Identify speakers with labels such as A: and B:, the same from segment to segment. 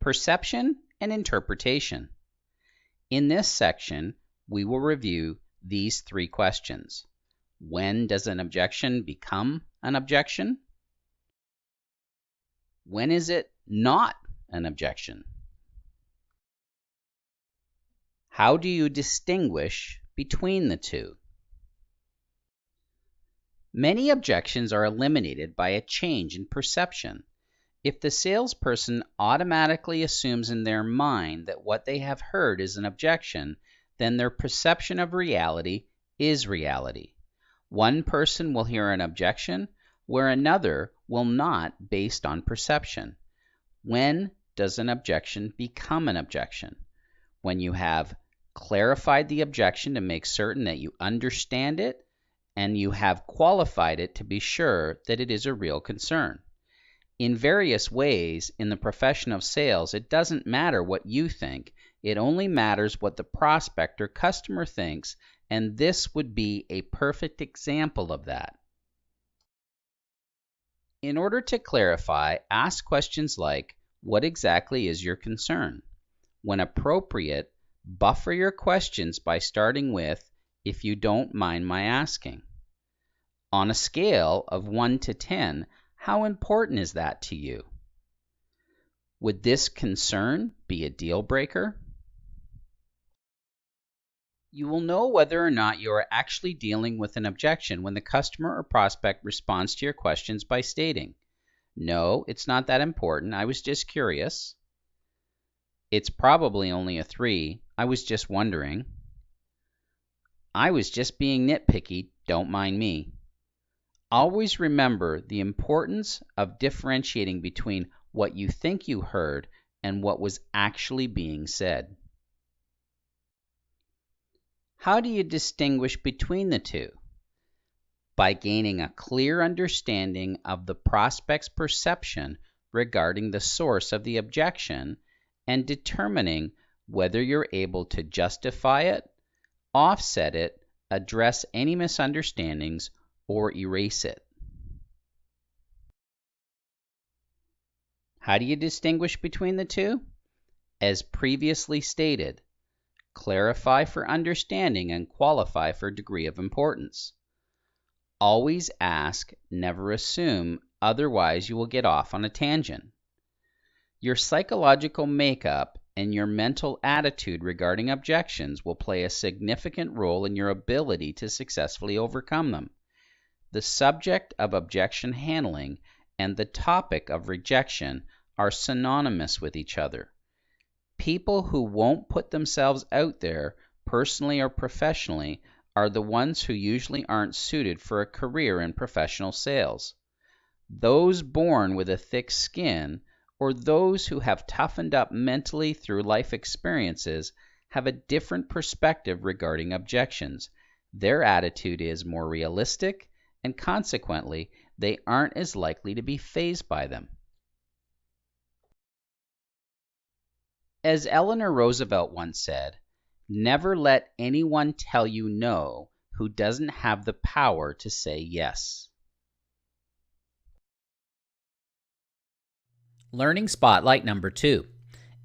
A: perception and interpretation. In this section, we will review these three questions. When does an objection become an objection? When is it not an objection? How do you distinguish between the two? Many objections are eliminated by a change in perception. If the salesperson automatically assumes in their mind that what they have heard is an objection, then their perception of reality is reality. One person will hear an objection, where another will not, based on perception. When does an objection become an objection? When you have clarified the objection to make certain that you understand it, and you have qualified it to be sure that it is a real concern. In various ways, in the profession of sales, it doesn't matter what you think, it only matters what the prospect or customer thinks, and this would be a perfect example of that. In order to clarify, ask questions like, what exactly is your concern? When appropriate, buffer your questions by starting with, if you don't mind my asking. On a scale of 1 to 10, how important is that to you? Would this concern be a deal breaker? You will know whether or not you are actually dealing with an objection when the customer or prospect responds to your questions by stating, no, it's not that important, I was just curious. It's probably only a 3, I was just wondering. I was just being nitpicky, don't mind me. Always remember the importance of differentiating between what you think you heard and what was actually being said. How do you distinguish between the two? By gaining a clear understanding of the prospect's perception regarding the source of the objection and determining whether you're able to justify it, offset it, address any misunderstandings, or erase it. How do you distinguish between the two? As previously stated, clarify for understanding and qualify for degree of importance. Always ask, never assume, otherwise you will get off on a tangent. Your psychological makeup and your mental attitude regarding objections will play a significant role in your ability to successfully overcome them. The subject of objection handling and the topic of rejection are synonymous with each other. People who won't put themselves out there, personally or professionally, are the ones who usually aren't suited for a career in professional sales. Those born with a thick skin, or those who have toughened up mentally through life experiences, have a different perspective regarding objections. Their attitude is more realistic, and consequently, they aren't as likely to be fazed by them. As Eleanor Roosevelt once said, never let anyone tell you no who doesn't have the power to say yes. Learning Spotlight number 2.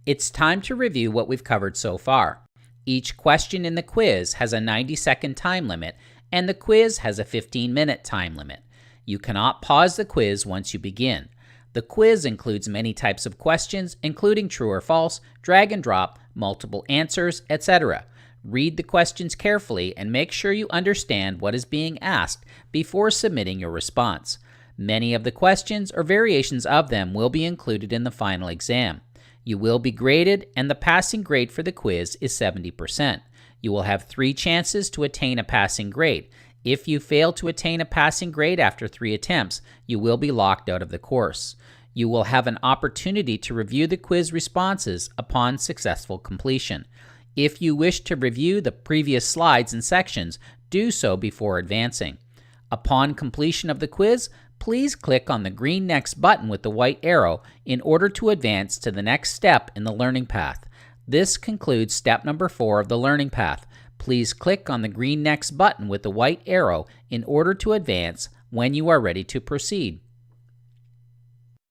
A: It's time to review what we've covered so far. Each question in the quiz has a 90-second time limit, and the quiz has a 15-minute time limit. You cannot pause the quiz once you begin. The quiz includes many types of questions, including true or false, drag and drop, multiple answers, etc. Read the questions carefully and make sure you understand what is being asked before submitting your response. Many of the questions or variations of them will be included in the final exam. You will be graded, and the passing grade for the quiz is 70%. You will have 3 chances to attain a passing grade. If you fail to attain a passing grade after 3 attempts, you will be locked out of the course. You will have an opportunity to review the quiz responses upon successful completion. If you wish to review the previous slides and sections, do so before advancing. Upon completion of the quiz, please click on the green Next button with the white arrow in order to advance to the next step in the learning path. This concludes step number 4 of the learning path. Please click on the green Next button with the white arrow in order to advance when you are ready to proceed.